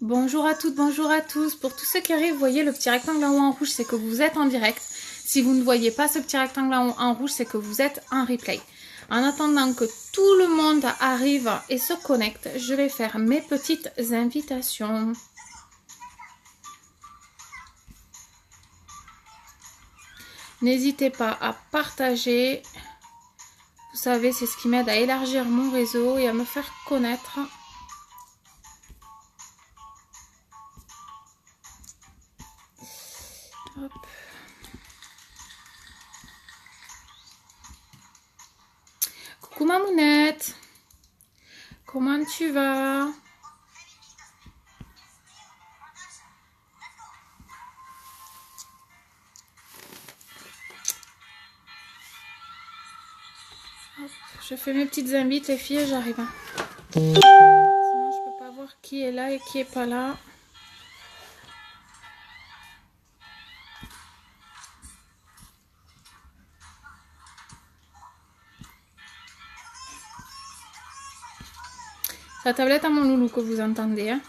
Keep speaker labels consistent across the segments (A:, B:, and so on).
A: Bonjour à toutes, bonjour à tous. Pour tous ceux qui arrivent, vous voyez le petit rectangle en haut en rouge, c'est que vous êtes en direct. Si vous ne voyez pas ce petit rectangle en haut en rouge, c'est que vous êtes en replay. En attendant que tout le monde arrive et se connecte, je vais faire mes petites invitations. N'hésitez pas à partager. Vous savez, c'est ce qui m'aide à élargir mon réseau et à me faire connaître. Hop. Coucou Mamounette, comment tu vas? Hop, je fais mes petites invites les filles, j'arrive. Sinon je peux pas voir qui est là et qui est pas là. C'est la tablette à mon loulou que vous entendez. Hein.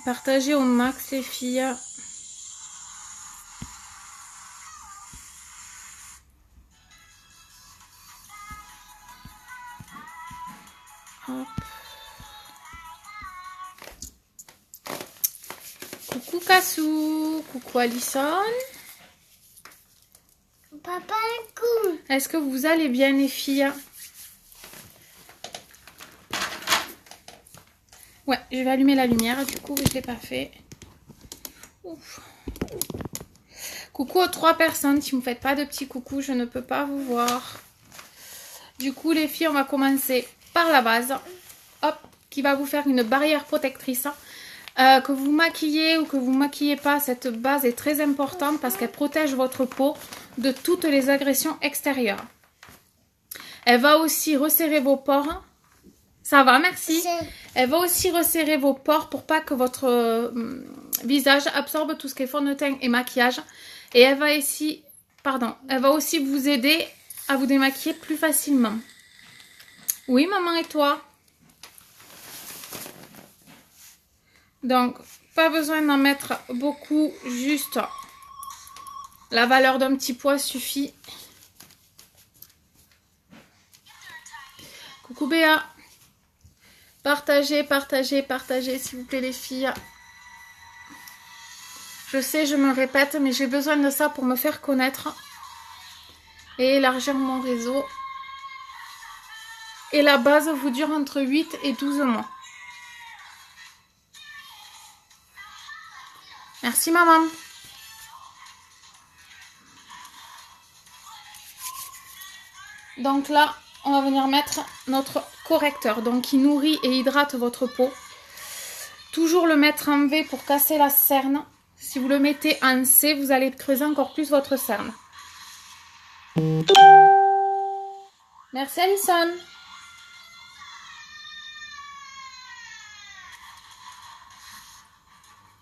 A: Partagez au max les filles. Hop. Coucou Cassou, coucou Alison.
B: Papa, cool.
A: Est-ce que vous allez bien les filles? Ouais, je vais allumer la lumière, du coup, je ne l'ai pas fait. Ouf. Coucou aux 3 personnes, si vous ne me faites pas de petits coucou, je ne peux pas vous voir. Du coup, les filles, on va commencer par la base. Hop, qui va vous faire une barrière protectrice. Que vous maquillez ou que vous maquillez pas, cette base est très importante parce qu'elle protège votre peau de toutes les agressions extérieures. Elle va aussi resserrer vos pores. Ça va, merci. Elle va aussi resserrer vos pores pour pas que votre visage absorbe tout ce qui est fond de teint et maquillage. Et elle va aussi vous aider à vous démaquiller plus facilement. Oui, maman, et toi? Donc, pas besoin d'en mettre beaucoup, juste la valeur d'un petit pois suffit. Coucou Béa. Partagez, partagez, partagez, s'il vous plaît les filles. Je sais, je me répète, mais j'ai besoin de ça pour me faire connaître et élargir mon réseau. Et la base vous dure entre 8 et 12 mois. Merci maman. Donc là, on va venir mettre notre correcteur, donc qui nourrit et hydrate votre peau. Toujours le mettre en V pour casser la cerne. Si vous le mettez en C, vous allez creuser encore plus votre cerne. Merci Alison.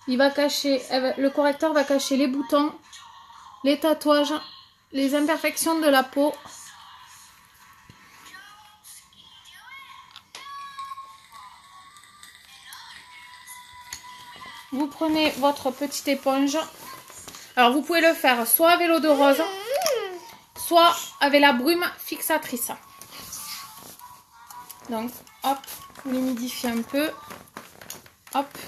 A: Le correcteur va cacher les boutons, les tatouages, les imperfections de la peau. Vous prenez votre petite éponge. Alors vous pouvez le faire soit avec l'eau de rose, soit avec la brume fixatrice. Donc hop, vous l'humidifiez un peu. Hop.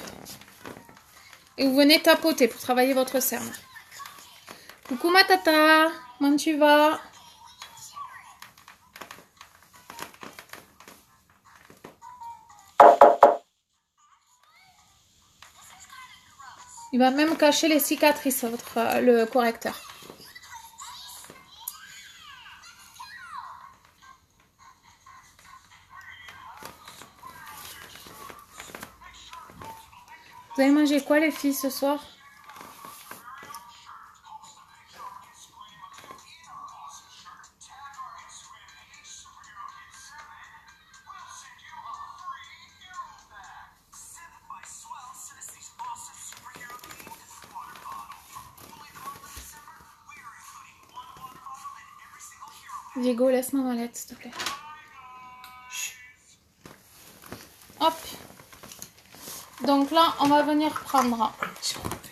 A: Et vous venez tapoter pour travailler votre cerne. Coucou ma tata, comment tu vas? Il va même cacher les cicatrices, le correcteur. Vous avez mangé quoi les filles ce soir? Diego, laisse ma mallette, s'il te plaît. Chut. Hop. Donc là, on va venir prendre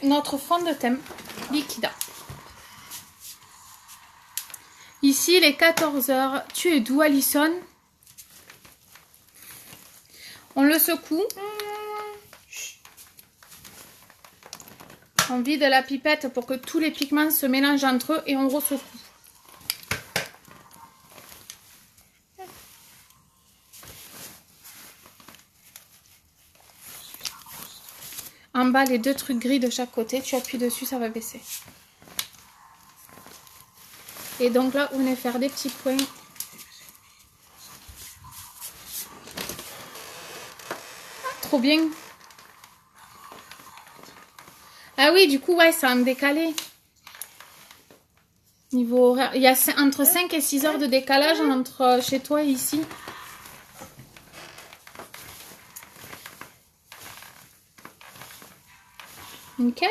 A: notre fond de teint Liquida. Ici, il est 14 h. Tu es d'où, Alison? On le secoue. Chut. On vide la pipette pour que tous les pigments se mélangent entre eux et on ressecoue. En bas, les deux trucs gris de chaque côté, tu appuies dessus, ça va baisser. Et donc là, vous venez faire des petits points. Ah, trop bien. Ah oui, du coup, ouais, c'est en décalé. Niveau horaire, il y a entre 5 et 6 heures de décalage entre chez toi et ici. Nickel.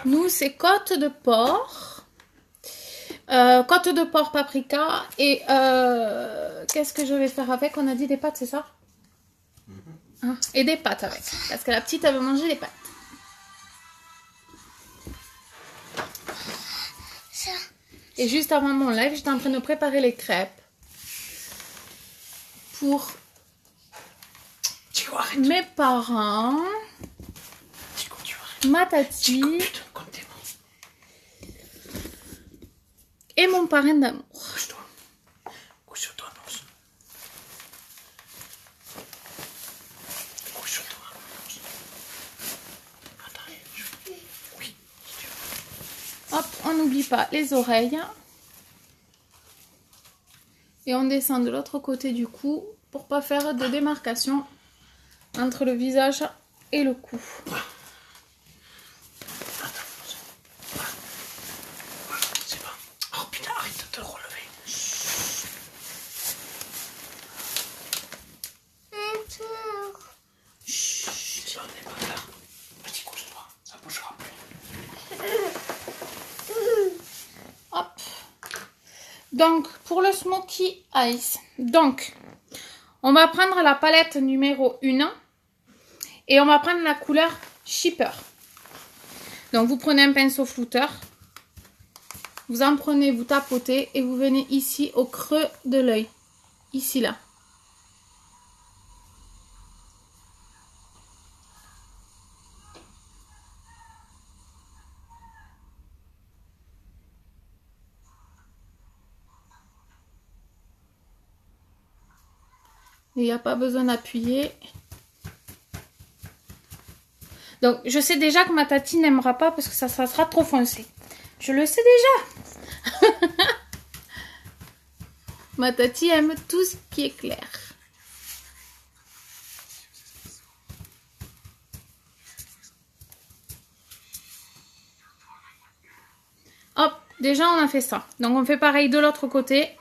A: Nous, c'est côte de porc. Côte de porc paprika. Et qu'est-ce que je vais faire avec? On a dit des pâtes, c'est ça? Hein? Et des pâtes avec. Parce que la petite, elle veut manger des pâtes.
B: Ça.
A: Et juste avant mon live, j'étais en train de préparer les crêpes. Pour mes parents, ma tati et mon parrain d'amour. Hop, on n'oublie pas les oreilles. Et on descend de l'autre côté du cou pour pas faire de démarcation entre le visage et le cou.
C: C'est bon. Oh putain, arrête de te relever. Chut, on n'est pas là. Vas-y, couche-toi, ça bougera plus.
A: Hop. Donc, pour le Smoky Eyes, donc, on va prendre la palette numéro 1 et on va prendre la couleur Shipper. Donc, vous prenez un pinceau flouteur, vous en prenez, vous tapotez et vous venez ici au creux de l'œil, ici là. Il n'y a pas besoin d'appuyer. Donc, je sais déjà que ma tati n'aimera pas parce que ça sera trop foncé. Je le sais déjà. Ma tati aime tout ce qui est clair. Hop, déjà on a fait ça. Donc, on fait pareil de l'autre côté.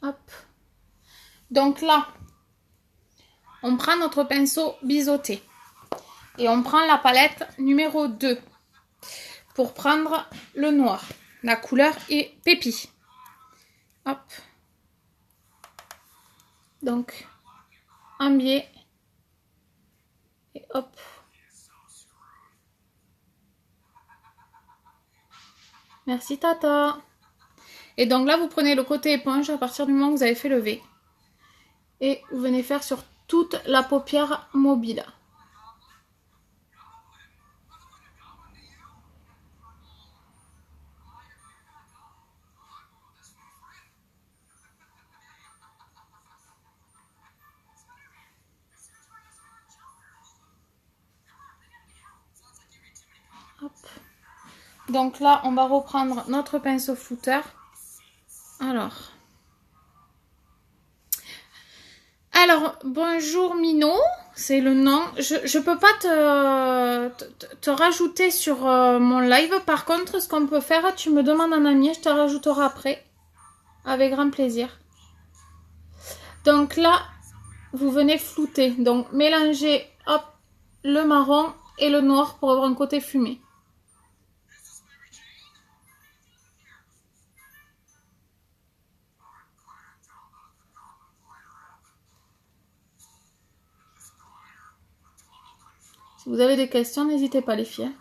A: Hop. Donc là, on prend notre pinceau biseauté. Et on prend la palette numéro 2 pour prendre le noir. La couleur est Pépi. Hop. Donc, un biais. Et hop. Merci Tata. Et donc là, vous prenez le côté éponge à partir du moment où vous avez fait le V. Et vous venez faire sur toute la paupière mobile. Hop. Donc là, on va reprendre notre pinceau flouteur. Alors, bonjour Mino, c'est le nom. Je peux pas te rajouter sur mon live. Par contre, ce qu'on peut faire, tu me demandes un ami, je te rajouterai après. Avec grand plaisir. Donc là, vous venez flouter. Donc, mélangez hop, le marron et le noir pour avoir un côté fumé. Si vous avez des questions, n'hésitez pas les filles.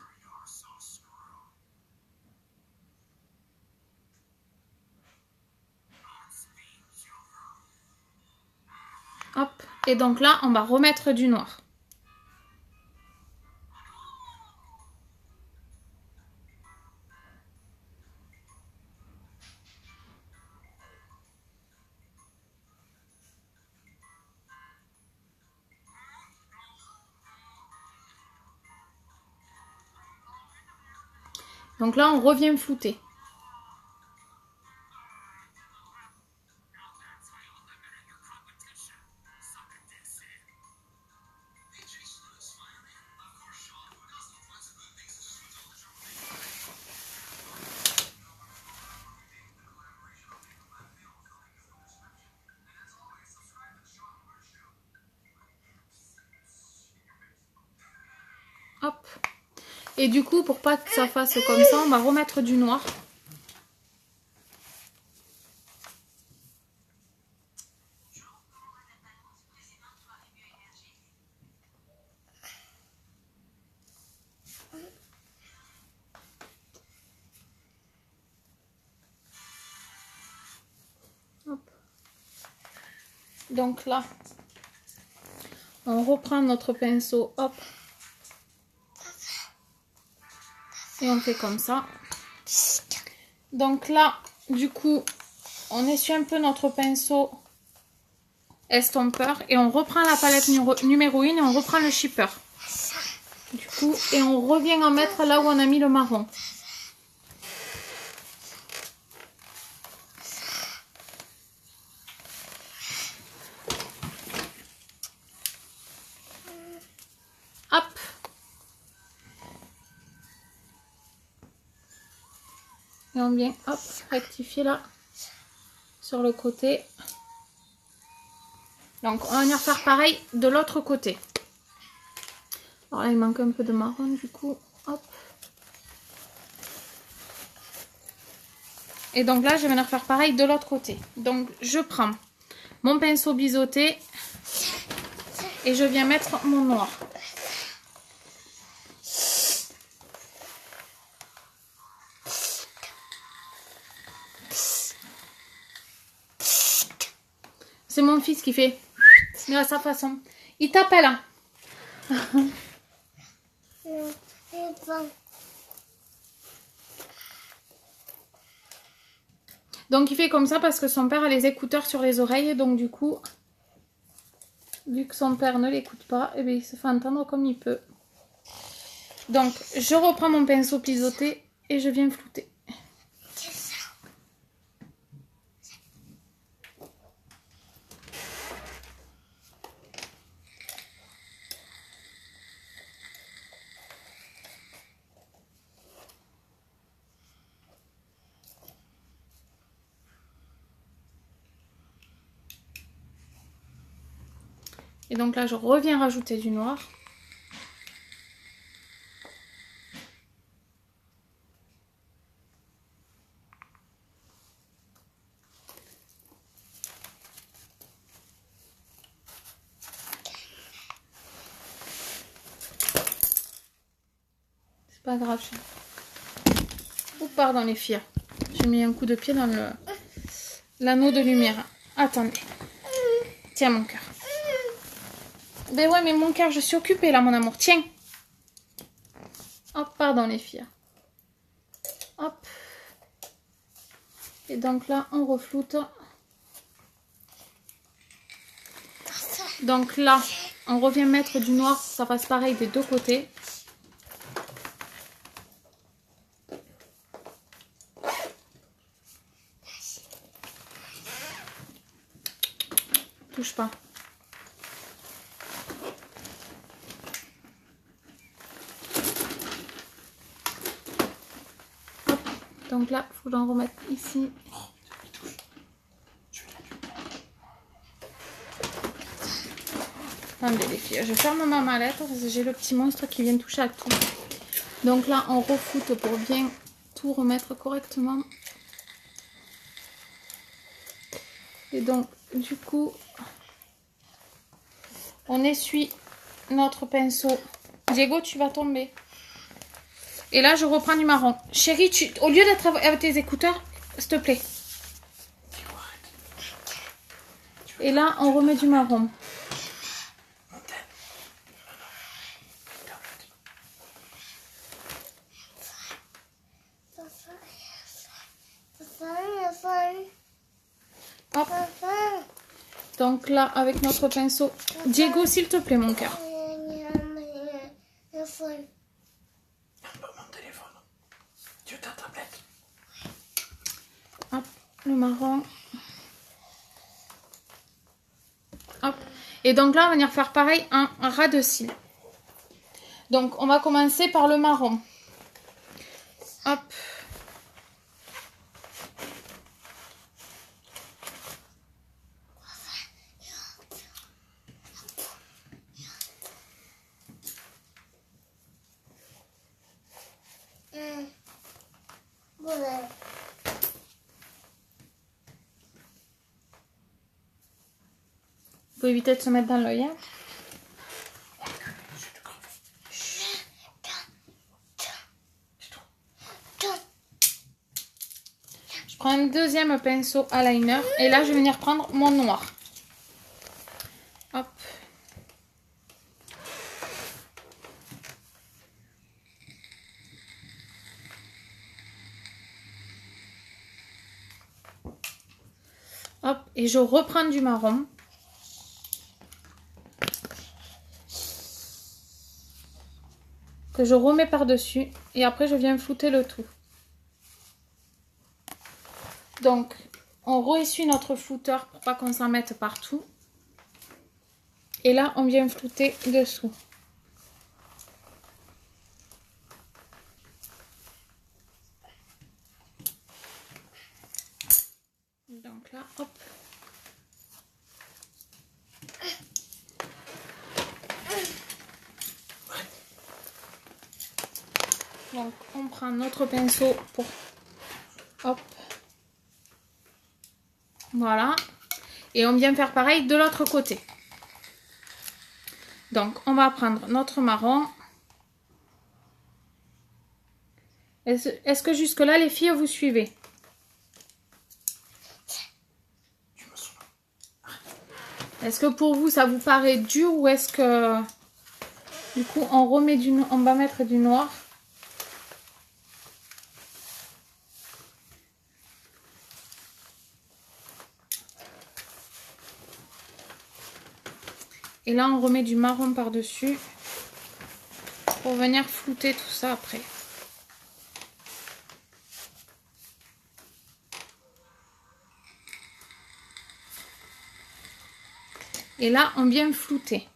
A: Hop. Et donc là, on va remettre du noir. Donc là, on revient flouter. Hop. Et du coup, pour pas que ça fasse comme ça, on va remettre du noir. Hop. Donc là, on reprend notre pinceau, hop. Et on fait comme ça. Donc là, du coup, on essuie un peu notre pinceau estompeur. Et on reprend la palette numéro 1 et on reprend le shipper. Du coup, et on revient en mettre là où on a mis le marron. Hop. Et on vient, hop, rectifier là, sur le côté. Donc, on va venir faire pareil de l'autre côté. Alors là, il manque un peu de marron, du coup, hop. Et donc là, je vais venir faire pareil de l'autre côté. Donc, je prends mon pinceau biseauté et je viens mettre mon noir. C'est mon fils qui fait, mais à sa façon. Il t'appelle. Hein. Donc il fait comme ça parce que son père a les écouteurs sur les oreilles. Donc du coup, vu que son père ne l'écoute pas, eh bien, il se fait entendre comme il peut. Donc je reprends mon pinceau biseauté et je viens flouter. Et donc là, je reviens rajouter du noir. C'est pas grave. Oh, pardon les filles. J'ai mis un coup de pied dans le... l'anneau de lumière. Attendez. Tiens, mon cœur. Ben ouais, mais mon cœur, je suis occupée là, mon amour. Tiens. Hop, pardon les filles. Hop. Et donc là, on refloute. Donc là, on revient mettre du noir. Ça passe pareil des deux côtés. Touche pas. Hop. Donc là, il faut que j'en remette ici. Attendez les filles, je ferme ma mallette parce que j'ai le petit monstre qui vient toucher à tout. Donc là, on refoute pour bien tout remettre correctement. Et donc, du coup, on essuie notre pinceau. Diego, tu vas tomber. Et là, je reprends du marron. Chérie, au lieu d'être avec tes écouteurs, s'il te plaît. Et là, on remet du marron. Hop. Donc là, avec notre pinceau. Diego, s'il te plaît, mon cœur.
C: Mon téléphone. Tu veux ta tablette?
A: Hop, le marron. Hop. Et donc là, on va venir faire pareil, un ras de cils. Donc, on va commencer par le marron. Hop. Faut éviter de se mettre dans l'œil. Hein. Je prends un deuxième pinceau eyeliner et là je vais venir prendre mon noir. Hop. Hop, et je reprends du marron. Que je remets par-dessus et après je viens flouter le tout. Donc, on re-essuie notre flouteur pour pas qu'on s'en mette partout. Et là, on vient flouter dessous. Donc là, hop. Donc, on prend notre pinceau pour... Hop. Voilà. Et on vient faire pareil de l'autre côté. Donc, on va prendre notre marron. Est-ce que jusque-là, les filles, vous suivez? Est-ce que pour vous, ça vous paraît dur ou est-ce que... Du coup, on va mettre du noir. Et là, on remet du marron par-dessus pour venir flouter tout ça après. Et là, on vient flouter.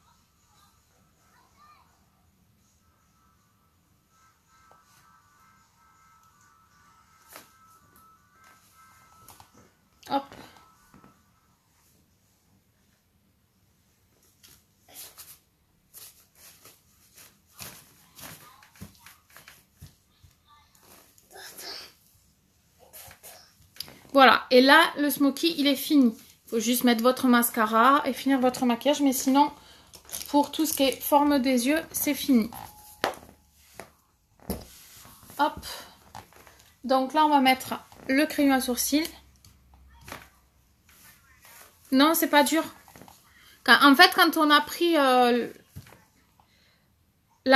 A: Hop. Voilà, et là, le smoky, il est fini. Il faut juste mettre votre mascara et finir votre maquillage. Mais sinon, pour tout ce qui est forme des yeux, c'est fini. Hop. Donc là, on va mettre le crayon à sourcils. Non, c'est pas dur. En fait, quand on a pris la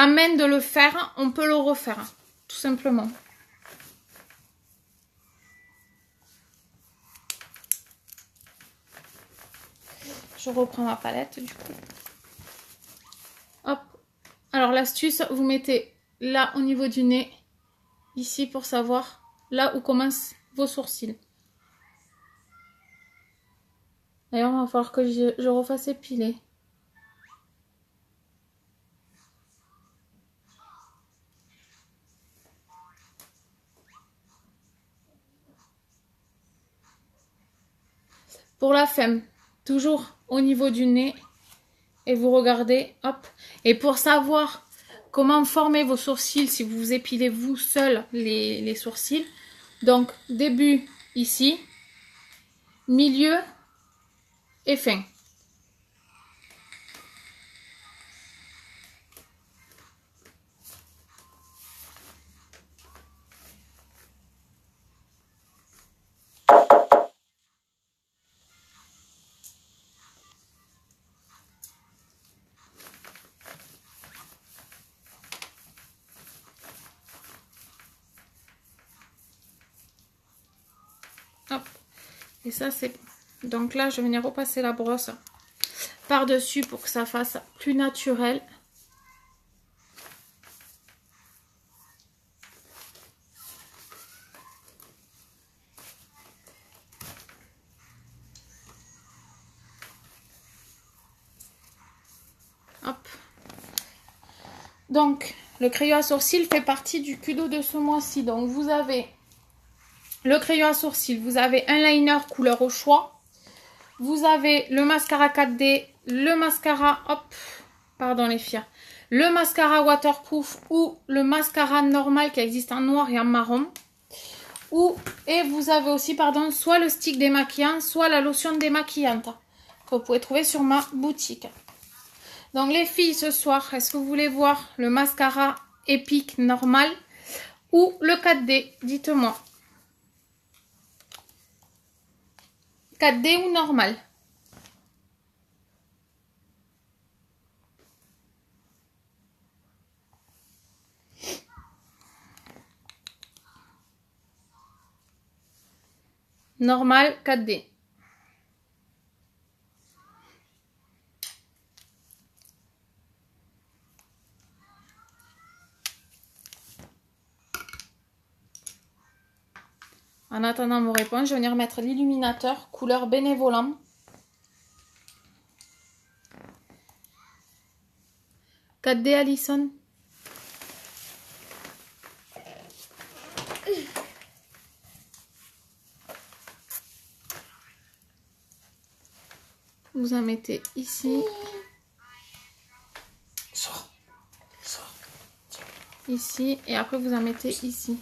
A: main de le faire, on peut le refaire. Tout simplement. Je reprends ma palette du coup. Hop. Alors l'astuce, vous mettez là au niveau du nez, ici pour savoir là où commencent vos sourcils. D'ailleurs, il va falloir que je refasse épiler. Pour la femme, toujours au niveau du nez. Et vous regardez, hop. Et pour savoir comment former vos sourcils, si vous épilez vous seul les sourcils. Donc, début ici, milieu et fin. Hop. Et ça, c'est bon. Donc là, je vais venir repasser la brosse par-dessus pour que ça fasse plus naturel. Hop. Donc, le crayon à sourcils fait partie du Kudo de ce mois-ci. Donc, vous avez le crayon à sourcils, vous avez un liner couleur au choix. Vous avez le mascara 4D, le mascara, hop, pardon les filles, le mascara waterproof ou le mascara normal qui existe en noir et en marron. Et vous avez aussi, pardon, soit le stick démaquillant, soit la lotion démaquillante que vous pouvez trouver sur ma boutique. Donc les filles, ce soir, est-ce que vous voulez voir le mascara épique normal ou le 4D? Dites-moi. 4D ou normal? Normal, 4D. En attendant vos réponses, je vais venir mettre l'illuminateur couleur bénévolant. « 4D Alison. Vous en mettez ici.
C: Sors. Sors.
A: Ici. Et après, vous en mettez ici.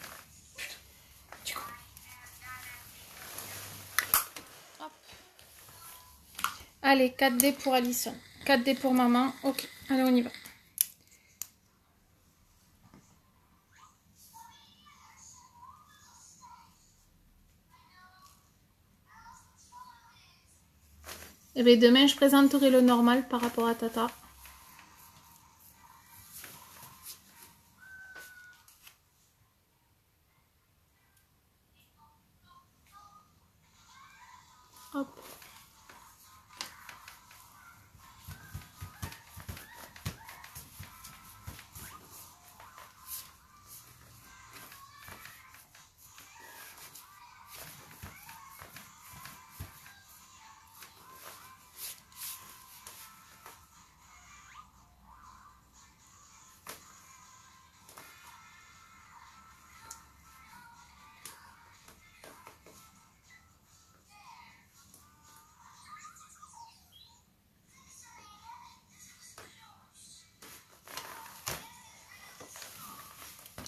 A: Hop. Allez, 4D pour Alison. 4D pour maman. Ok, allez, on y va. Et bien demain, je présenterai le normal par rapport à Tata. Hop.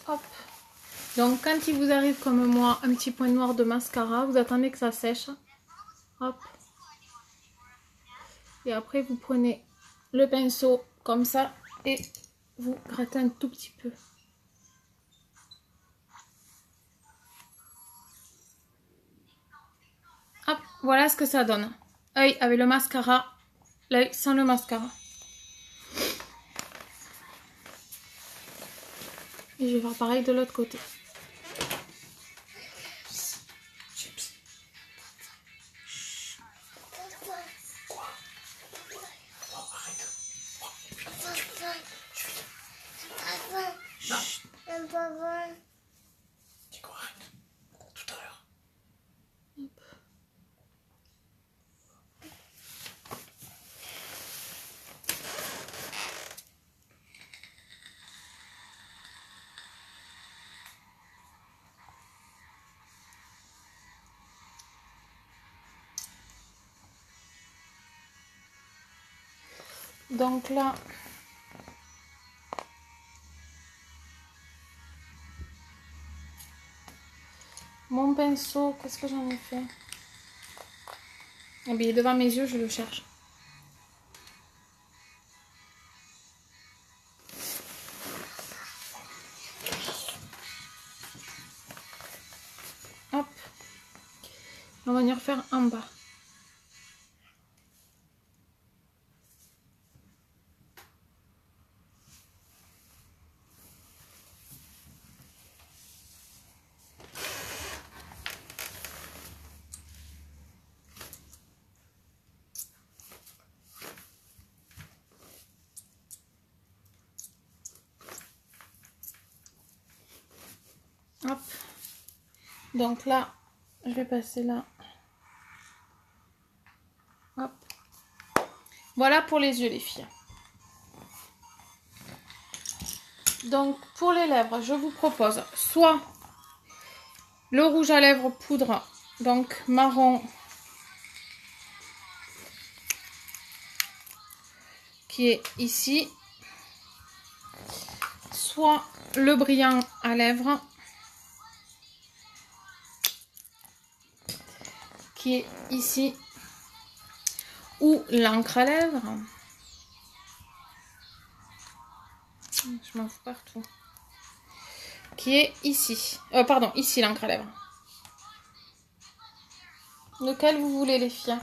A: Hop. Donc quand il vous arrive comme moi un petit point noir de mascara, vous attendez que ça sèche. Hop. Et après vous prenez le pinceau comme ça et vous grattez un tout petit peu. Hop, voilà ce que ça donne. œil avec le mascara, l'œil sans le mascara. Et je vais faire pareil de l'autre côté.
C: Quoi? Non, arrête. Chico, arrête. Tout à l'heure.
A: Donc là, mon pinceau, qu'est-ce que j'en ai fait? Eh bien, il est devant mes yeux, je le cherche. Hop. On va venir faire en bas. Hop. Donc là, je vais passer là. Hop. Voilà pour les yeux, les filles. Donc pour les lèvres, je vous propose soit le rouge à lèvres poudre, donc marron, qui est ici, soit le brillant à lèvres, qui est ici, ou l'encre à lèvres. Je m'en fous partout. Qui est ici. Pardon, ici l'encre à lèvres. Lequel vous voulez, les filles?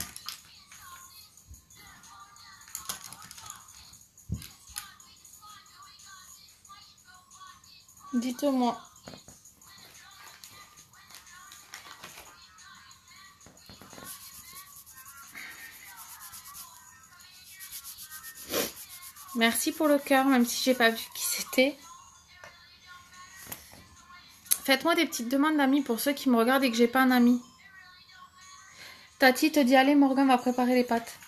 A: Dites-moi. Merci pour le cœur, même si j'ai pas vu qui c'était. Faites-moi des petites demandes d'amis pour ceux qui me regardent et que j'ai pas un ami. Tati te dit, allez Morgan va préparer les pâtes.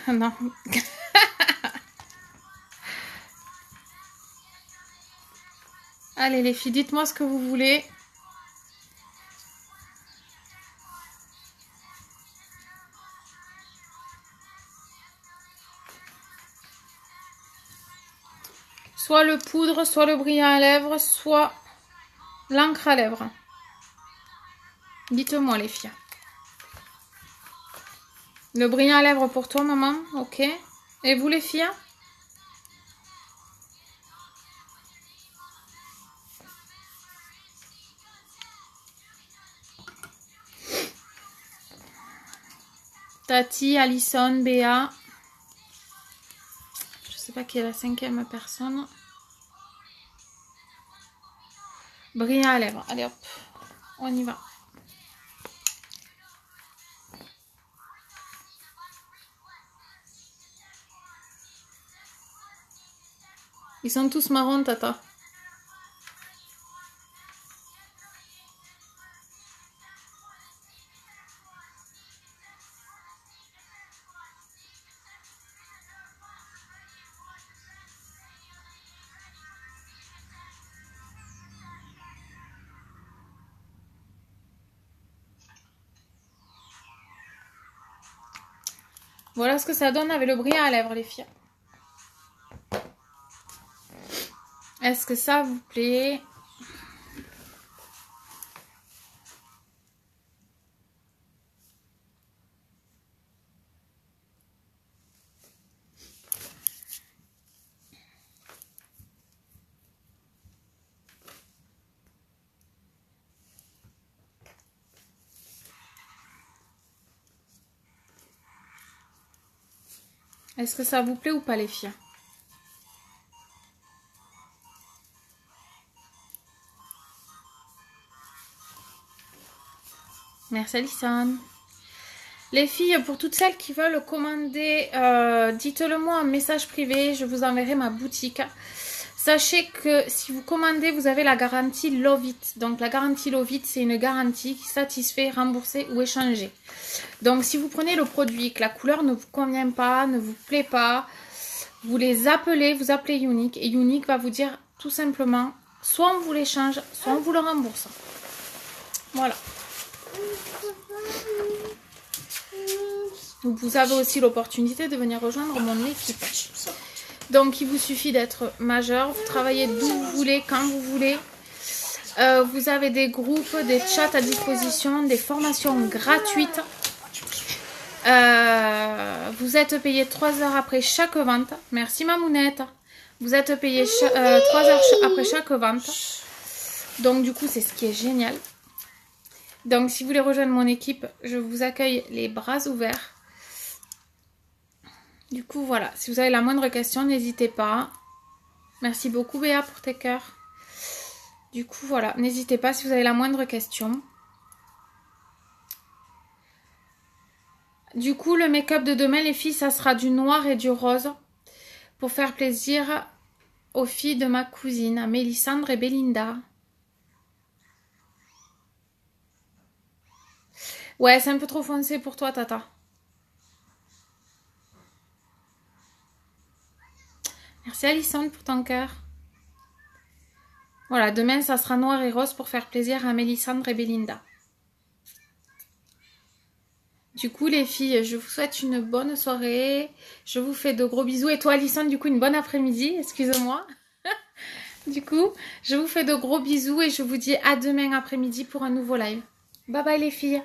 A: Non. Allez les filles, dites-moi ce que vous voulez. Soit le poudre, soit le brillant à lèvres, soit l'encre à lèvres. Dites-moi les filles. Le brillant à lèvres pour toi, maman. Ok. Et vous les filles? Tati, Alison, Béa. Je sais pas qui est la 5e personne. Brillant à lèvres. Allez hop. On y va. Ils sont tous marrons, Tata. Voilà ce que ça donne avec le brillant à lèvres, les filles. Est-ce que ça vous plaît? Est-ce que ça vous plaît ou pas les filles? Merci Alison. Les filles, pour toutes celles qui veulent commander, dites-le moi en message privé, je vous enverrai ma boutique. Sachez que si vous commandez, vous avez la garantie Love It. Donc la garantie Love It, c'est une garantie qui satisfait, remboursée ou échangée. Donc si vous prenez le produit, que la couleur ne vous convient pas, ne vous plaît pas, vous les appelez, vous appelez Unique et Unique va vous dire tout simplement, soit on vous l'échange, soit on vous le rembourse. Voilà. Vous avez aussi l'opportunité de venir rejoindre mon équipe. Donc, il vous suffit d'être majeur. Vous travaillez d'où vous voulez, quand vous voulez. Vous avez des groupes, des chats à disposition, des formations gratuites. Vous êtes payé 3 heures après chaque vente. Merci, Mamounette. Vous êtes payé 3 heures après chaque vente. Donc, du coup, c'est ce qui est génial. Donc, si vous voulez rejoindre mon équipe, je vous accueille les bras ouverts. Du coup, voilà. Si vous avez la moindre question, n'hésitez pas. Merci beaucoup, Béa, pour tes cœurs. Du coup, voilà. N'hésitez pas si vous avez la moindre question. Du coup, le make-up de demain, les filles, ça sera du noir et du rose. Pour faire plaisir aux filles de ma cousine, à Mélissandre et Belinda. Ouais, c'est un peu trop foncé pour toi, Tata. Merci Alison pour ton cœur. Voilà, demain ça sera noir et rose pour faire plaisir à Mélissandre et Belinda. Du coup les filles, je vous souhaite une bonne soirée. Je vous fais de gros bisous. Et toi Alison, du coup une bonne après-midi, excusez-moi. Du coup, je vous fais de gros bisous et je vous dis à demain après-midi pour un nouveau live. Bye bye les filles.